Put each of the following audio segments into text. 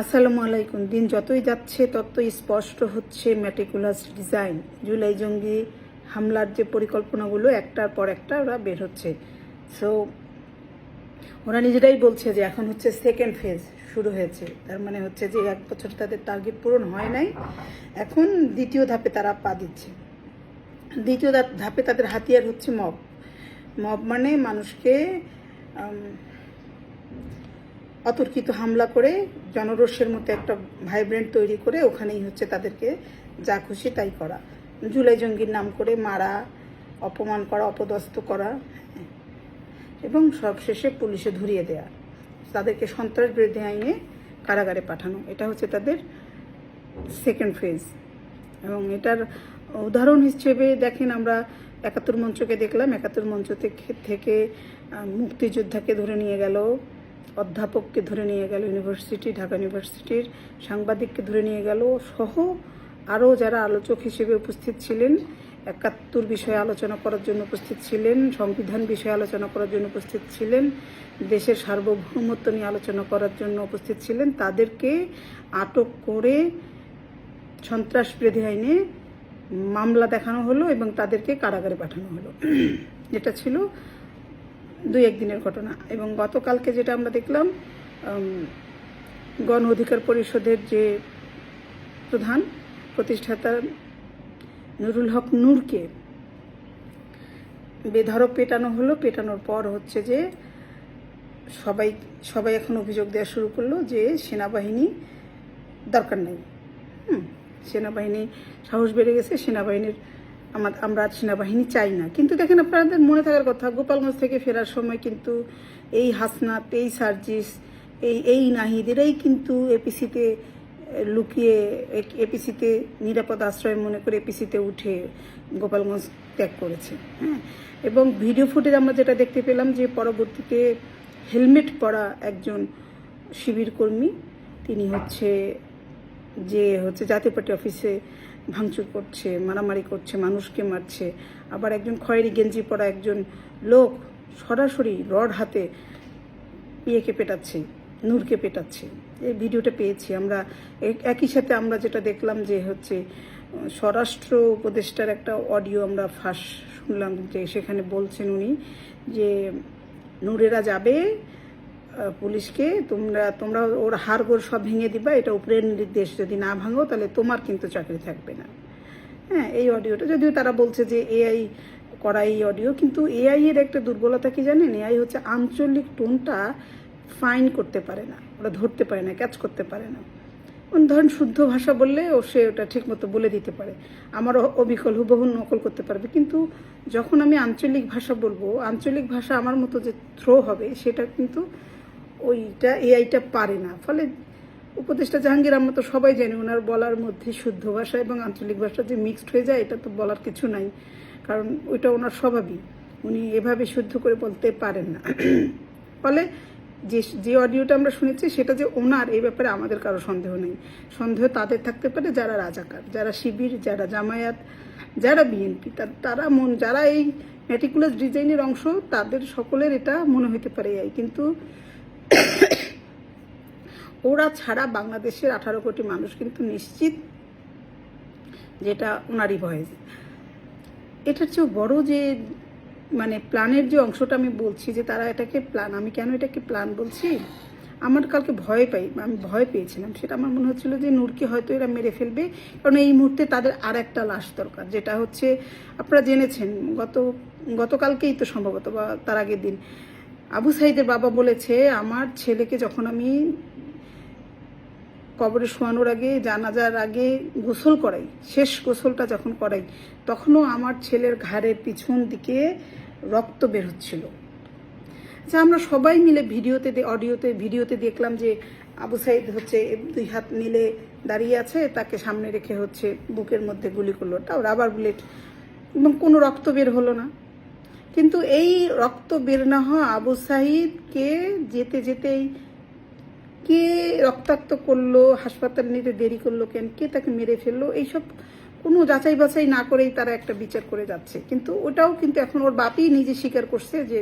আসসালামু আলাইকুম। দিন যতই যাচ্ছে ততই স্পষ্ট হচ্ছে ম্যাটিকুলাস ডিজাইন। জুলাই জঙ্গি হামলার যে পরিকল্পনাগুলো একটার পর একটা ওরা বের হচ্ছে। সো ওরা নিজেরাই বলছে যে এখন হচ্ছে সেকেন্ড ফেজ শুরু হয়েছে। তার মানে হচ্ছে যে 1 বছর তাদের টার্গেট পূরণ হয় নাই, এখন দ্বিতীয় ধাপে তারা পা দিচ্ছে। দ্বিতীয় ধাপে তাদের হাতিয়ার হচ্ছে মব। মব মানে মানুষকে অতর্কিত হামলা করে জনরোষের মতো একটা ভাইব্রেন্ট তৈরি করে ওখানেই হচ্ছে তাদেরকে যা খুশি তাই করা, জুলাই জঙ্গির নাম করে মারা, অপমান করা, অপদস্থ করা এবং সবশেষে পুলিশে ধরিয়ে দেয়া, তাদেরকে সন্ত্রাস বিরোধী আইনে কারাগারে পাঠানো। এটা হচ্ছে তাদের সেকেন্ড ফেজ। এবং এটার উদাহরণ হিসেবে দেখেন, আমরা 71 মঞ্চকে দেখলাম। 71 মঞ্চ থেকে মুক্তিযোদ্ধাকে ধরে নিয়ে গেল, অধ্যাপককে ধরে নিয়ে গেল, ঢাকা ইউনিভার্সিটির সাংবাদিককে ধরে নিয়ে গেল, সহ আরও যারা আলোচক হিসেবে উপস্থিত ছিলেন, 71 বিষয়ে আলোচনা করার জন্য উপস্থিত ছিলেন, সংবিধান বিষয়ে আলোচনা করার জন্য উপস্থিত ছিলেন, দেশের সার্বভৌমত্ব নিয়ে আলোচনা করার জন্য উপস্থিত ছিলেন, তাদেরকে আটক করে সন্ত্রাস বিরোধী আইনে মামলা দেখানো হলো এবং তাদেরকে কারাগারে পাঠানো হলো। এটা ছিল 2-1 দিনের ঘটনা। এবং গতকালকে যেটা আমরা দেখলাম, গণ অধিকার পরিষদের যে প্রধান প্রতিষ্ঠাতা নুরুল হক নূরকে বেধড়ক পেটানো হলো। পেটানোর পর হচ্ছে যে সবাই এখন অভিযোগ দেওয়া শুরু করলো যে সেনাবাহিনী দরকার নেই। সেনাবাহিনী সাহস বেড়ে গেছে, সেনাবাহিনীর আমরা সেনাবাহিনী চাই না। কিন্তু দেখেন, আপনাদের মনে থাকার কথা, গোপালগঞ্জ থেকে ফেরার সময় কিন্তু এই হাসনাত, এই সার্জিস, এই নাহিদ এরাই কিন্তু এপিসিতে লুকিয়ে, এপিসিতে নিরাপদ আশ্রয় মনে করে এপিসিতে উঠে গোপালগঞ্জ ত্যাগ করেছে। এবং ভিডিও ফুটেজ আমরা যেটা দেখতে পেলাম যে পরবর্তীতে হেলমেট পরা একজন শিবির কর্মী, তিনি হচ্ছে জাতীয় পার্টি অফিসে ভাঙচুর করছে, মারামারি করছে, মানুষকে মারছে। আবার একজন খয়েরি গেঞ্জি পরা একজন লোক সরাসরি রড হাতে ইয়েকে পেটাচ্ছে, নূরকে পেটাচ্ছে। এই ভিডিওটা পেয়েছি আমরা। একই সাথে আমরা যেটা দেখলাম যে হচ্ছে স্বরাষ্ট্র উপদেষ্টার একটা অডিও আমরা ফাঁস শুনলাম, যে সেখানে বলছেন উনি যে নূরেরা যাবে পুলিশকে, তোমরা ওর হাড়গোড় সব ভেঙে দিবা, এটা উপরের নির্দেশ, যদি না ভাঙো তাহলে তোমার কিন্তু চাকরি থাকবে না। এই অডিওটা যদিও তারা বলছে যে এআই করা এই অডিও, কিন্তু এআই এর একটা দুর্বলতা কি জানেন? এআই হচ্ছে আঞ্চলিক টোনটা ফাইন করতে পারে না, ওরা ধরতে পারে না, ক্যাচ করতে পারে না। ধরেন শুদ্ধ ভাষা বললে সে ওটা ঠিক মতো বলে দিতে পারে, আমার অবিকল হুবহু নকল করতে পারবে। কিন্তু যখন আমি আঞ্চলিক ভাষা বলবো, আঞ্চলিক ভাষা আমার মতো যে থ্রো হবে, সেটা কিন্তু ওইটা এআইটা পারে না। ফলে উপদেষ্টা জাহাঙ্গীর, আমরা তো সবাই জানি ওনার বলার মধ্যে শুদ্ধ ভাষা এবং আঞ্চলিক ভাষা যে মিক্সড হয়ে যায়, এটা তো বলার কিছু নাই, কারণ ওইটা ওনার স্বভাবই, উনি এভাবে শুদ্ধ করে বলতে পারেন না। ফলে যে অডিওটা আমরা শুনেছি সেটা যে ওনার, এই ব্যাপারে আমাদের কারো সন্দেহ নেই। সন্দেহ তাদের থাকতে পারে যারা রাজাকার, যারা শিবির, যারা জামায়াত, যারা বিএনপি, যারা এই ম্যাটিকুলাস ডিজাইনের অংশ, তাদের সকলের এটা মনে হতে পারে এআই। কিন্তু ওরা ছাড়া বাংলাদেশের 18 কোটি মানুষ কিন্তু নিশ্চিত যেটা ওনারই ভয়েস। এটার চেয়েও বড় যে মানে প্ল্যানের যে অংশটা আমি বলছি, যে তারা এটাকে প্ল্যান, আমি কেন এটাকে প্ল্যান বলছি, আমার কালকে আমি ভয় পেয়েছিলাম। সেটা আমার মনে হচ্ছিল যে নূরকে হয়তো এরা মেরে ফেলবে, কারণ এই মুহূর্তে তাদের আর একটা লাশ দরকার, যেটা হচ্ছে আপনারা জেনেছেন গতকালকেই তো সম্ভবত, বা তার আগের দিন, আবু সাইদের বাবা বলেছে, আমার ছেলেকে যখন আমি কবরে শোয়ানোর আগে, জানাজার আগে গোসল করাই, শেষ গোসলটা যখন করাই, তখনও আমার ছেলের ঘাড়ের পিছন দিকে রক্ত বের হচ্ছিল। আচ্ছা, আমরা সবাই মিলে ভিডিওতে দেখলাম যে আবু সাইদ হচ্ছে 2 হাত মিলে দাঁড়িয়ে আছে, তাকে সামনে রেখে হচ্ছে বুকের মধ্যে গুলি করলো, তাও রাবার বুলেট, এবং কোনো রক্ত বের হলো না। কিন্তু এই রক্ত বের না হওয়া আবু সাইদকে যেতেই কে রক্তাক্ত করলো, হাসপাতালে নিতে দেরি করলো কেন, কে তাকে মেরে ফেললো, এইসব কোনো যাচাই বাছাই না করেই তারা একটা বিচার করে যাচ্ছে। কিন্তু ওটাও কিন্তু এখন ওর বাপই নিজে স্বীকার করছে যে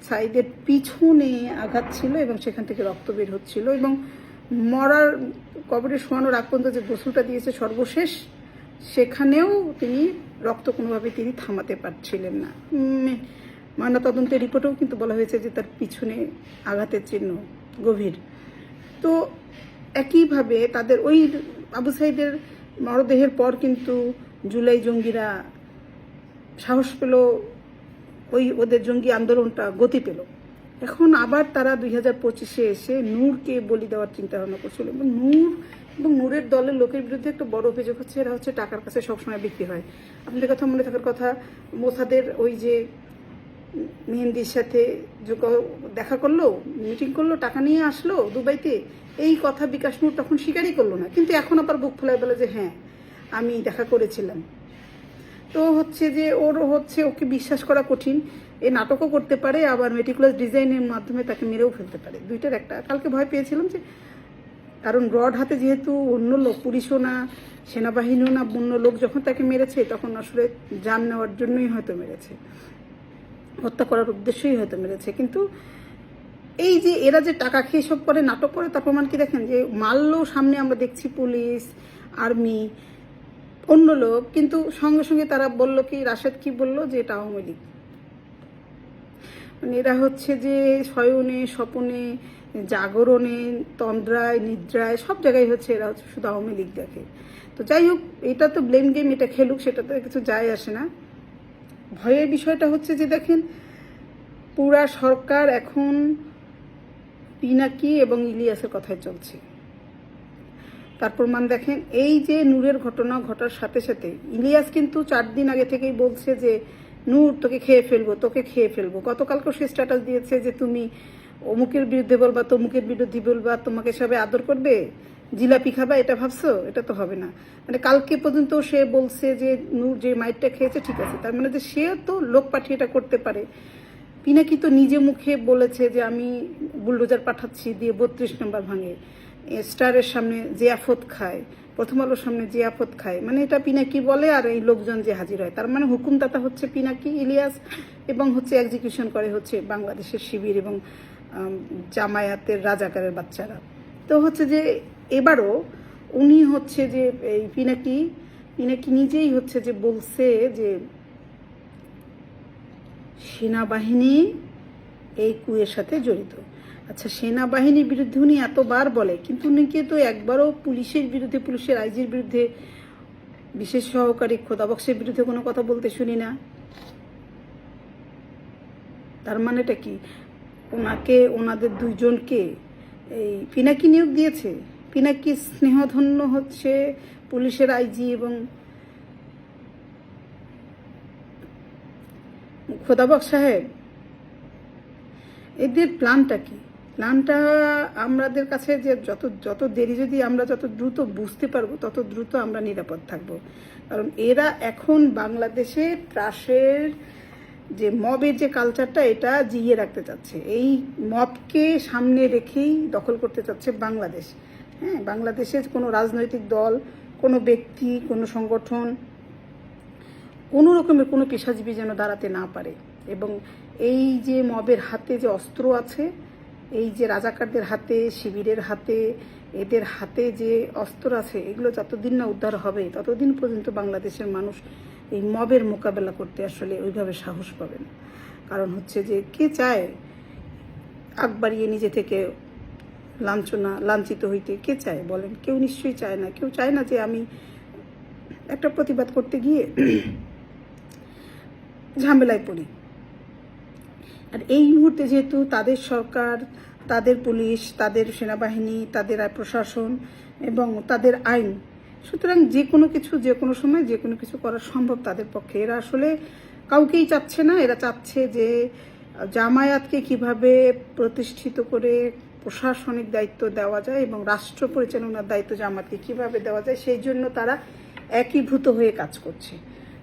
সাইদের পিছনে আঘাত ছিল এবং সেখান থেকে রক্ত বের হচ্ছিল। এবং মরার কবরে শোয়ানোর আগ পর্যন্ত যে গোসলটা দিয়েছে সর্বশেষ, সেখানেও তিনি রক্ত কোনোভাবে তিনি থামাতে পারছিলেন না। ময়নাতদন্তের রিপোর্টেও কিন্তু বলা হয়েছে যে তার পিছনে আঘাতের চিহ্ন গভীর। তো একইভাবে তাদের ওই আবু সাঈদের মরদেহের পর কিন্তু জুলাই জঙ্গিরা সাহস পেল, ওদের জঙ্গি আন্দোলনটা গতি পেল। এখন আবার তারা 2025-এ এসে নূরকে বলি দেওয়ার চিন্তা ভাবনা করছিল। এবং নূরের দলের লোকের বিরুদ্ধে একটা বড় অভিযোগ হচ্ছে, এরা হচ্ছে টাকার কাছে সবসময় বিক্রি হয়। আপনাদের কথা মনে থাকার কথা, মোসাদের ওই যে মেহেন্দির সাথে দেখা করলো, মিটিং করলো, টাকা নিয়ে আসলো দুবাইতে, এই কথা বিকাশ নূর তখন স্বীকারই করলো না, কিন্তু এখন আবার বুক ফোলায় বলে যে হ্যাঁ আমি দেখা করেছিলাম। তো হচ্ছে যে ওকে বিশ্বাস করা কঠিন। এই নাটকও করতে পারে, আবার মেটিকুলাস ডিজাইনের মাধ্যমে তাকে মেরেও ফেলতে পারে, দুইটার একটা। কালকে ভয় পেয়েছিলাম যে, কারণ রড হাতে যেহেতু অন্য লোক, পুলিশও না, সেনাবাহিনীও না, অন্য লোক যখন তাকে মেরেছে তখন আসলে জান নেওয়ার জন্যই হয়তো মেরেছে, হত্যা করার উদ্দেশ্যই হয়তো মেরেছে। কিন্তু এই যে এরা যে টাকা খেয়ে সব করে, নাটক করে, তার প্রমাণ কি দেখেন, যে মারলেও সামনে আমরা দেখছি পুলিশ, আর্মি, অন্য লোক, কিন্তু সঙ্গে সঙ্গে তারা বললো কি, রাশেদ কি বললো, যে এটা আওয়ামী লীগ। মানে এরা হচ্ছে যে শয়নে স্বপনে জাগরণে তন্দ্রায় নিদ্রায় সব জায়গায় হচ্ছে এরা হচ্ছে শুধু আওয়ামী লীগ দেখে। তো যাই হোক, এটা তো ব্লেম গেম, এটা খেলুক, সেটা তো কিছু যায় আসে না। ভয়ের বিষয়টা হচ্ছে যে দেখেন, পুরা সরকার এখন পিনাকি এবং ইলিয়াসের কথায় চলছে। তার প্রমাণ দেখেন, এই যে নূরের ঘটনা ঘটার সাথে সাথে ইলিয়াস কিন্তু 4 দিন আগে থেকেই বলছে যে নূর তোকে খেয়ে ফেলবো, তোকে খেয়ে ফেলবো। গতকালকেও সে স্ট্যাটাস দিয়েছে যে তুমি অমুকের বিরুদ্ধে বলবা, তমুকের বিরুদ্ধে বলবা, তোমাকে সবাই আদর করবে, জিলাপি খাবা, এটা ভাবছো? এটা তো হবে না। মানে কালকে পর্যন্ত সে বলছে যে নূর যে মাইটটা খেয়েছে ঠিক আছে, তার মানে যে সে তো লোক পাঠিয়ে এটা করতে পারে। পিনাকি তো নিজে মুখে বলেছে যে আমি বুলডোজার পাঠাচ্ছি, দিয়ে 32 নম্বর ভাঙে, স্টারের সামনে জিয়াফত খায়, প্রথম আলোর সামনে জিয়াফত খায়। মানে এটা পিনাকি বলে, আর এই লোকজন যে হাজির হয়, তার মানে হুকুমদাতা হচ্ছে পিনাকি, ইলিয়াস, এবং হচ্ছে এক্সিকিউশন করে হচ্ছে বাংলাদেশের শিবির এবং জামায়াতের রাজাকারের বাচ্চারা। তো হচ্ছে যে এবারও উনি হচ্ছে যে এই পিনাকি নিজেই হচ্ছে যে বলছে যে সেনাবাহিনী এই কুয়ের সাথে জড়িত। আচ্ছা, সেনাবাহিনীর বিরুদ্ধে উনি এতবার বলে, কিন্তু উনিকে তো একবারও পুলিশের বিরুদ্ধে, পুলিশের আইজির বিরুদ্ধে, বিশেষ সহকারী খোদাবক্সের বিরুদ্ধে কোনো কথা বলতে শুনি না। তার মানেটা কি, ওনাদের দুইজনকে এই পিনাকি নিয়োগ দিয়েছে। পিনাকি স্নেহধন্য হচ্ছে পুলিশের আইজি এবং খোদাবক্স সাহেব। এদের প্ল্যানটা কি? প্ল্যানটা আমাদের কাছে যে যত দেরি, যদি আমরা যত দ্রুত বুঝতে পারবো তত দ্রুত আমরা নিরাপদ থাকবো। কারণ এরা এখন বাংলাদেশে ত্রাসের যে মবের যে কালচারটা, এটা জিইয়ে রাখতে চাচ্ছে। এই মবকে সামনে রেখেই দখল করতে চাচ্ছে বাংলাদেশ। হ্যাঁ, বাংলাদেশের কোনো রাজনৈতিক দল, কোনো ব্যক্তি, কোনো সংগঠন, কোনো রকমের কোনো পেশাজীবী যেন দাঁড়াতে না পারে। এবং এই যে মবের হাতে যে অস্ত্র আছে, এই যে রাজাকারদের হাতে, শিবিরের হাতে, এদের হাতে যে অস্ত্র আছে, এগুলো যতদিন না উদ্ধার হবে ততদিন পর্যন্ত বাংলাদেশের মানুষ এই মবের মোকাবেলা করতে আসলে ওইভাবে সাহস পাবে না। কারণ হচ্ছে যে কে চায় আগ বাড়িয়ে নিজে থেকে লাঞ্ছিত হইতে? কে চায় বলেন? কেউ নিশ্চয়ই চায় না। কেউ চায় না যে আমি একটা প্রতিবাদ করতে গিয়ে ঝামেলায় পড়ি। আর এই মুহূর্তে যেহেতু তাদের সরকার, তাদের পুলিশ, তাদের সেনাবাহিনী, তাদের প্রশাসন এবং তাদের আইন, সুতরাং যে কোনো কিছু, যে কোনো সময় যে কোনো কিছু করা সম্ভব তাদের পক্ষে। এরা আসলে কাউকেই চাচ্ছে না। এরা চাচ্ছে যে জামায়াতকে কিভাবে প্রতিষ্ঠিত করে প্রশাসনিক দায়িত্ব দেওয়া যায় এবং রাষ্ট্র পরিচালনার দায়িত্ব জামায়াতকে কিভাবে দেওয়া যায়, সেই জন্য তারা একীভূত হয়ে কাজ করছে।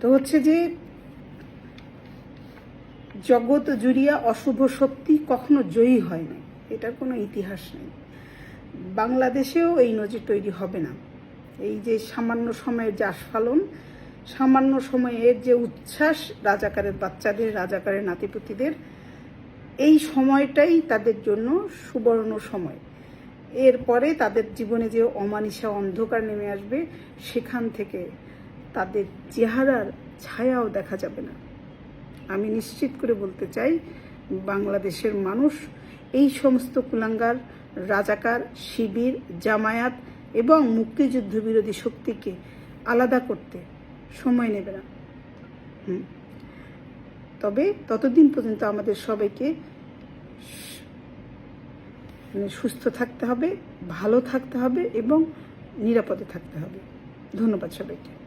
তো হচ্ছে যে জগৎ জুড়িয়া অশুভ শক্তি কখনো জয়ী হয় না, এটার কোনো ইতিহাস নেই। বাংলাদেশেও এই নজির তৈরি হবে না। এই যে সামান্য সময়ের যে আস্ফালন, সামান্য সময়ের যে উচ্ছ্বাস রাজাকারের বাচ্চাদের, রাজাকারের নাতিপুতিদের, এই সময়টাই তাদের জন্য সুবর্ণ সময়। এরপরে তাদের জীবনে যে অমানিসা অন্ধকার নেমে আসবে, সেখান থেকে তাদের চেহারার ছায়াও দেখা যাবে না। আমি নিশ্চিত করে বলতে চাই, বাংলাদেশের মানুষ এই সমস্ত কুলাঙ্গার, রাজাকার, শিবির, জামায়াত এবং মুক্তিযুদ্ধ বিরোধী শক্তিকে আলাদা করতে সময় নেবে না। তবে ততদিন পর্যন্ত আমাদের সবাইকে সুস্থ থাকতে হবে, ভালো থাকতে হবে এবং নিরাপদে থাকতে হবে। ধন্যবাদ সবাইকে।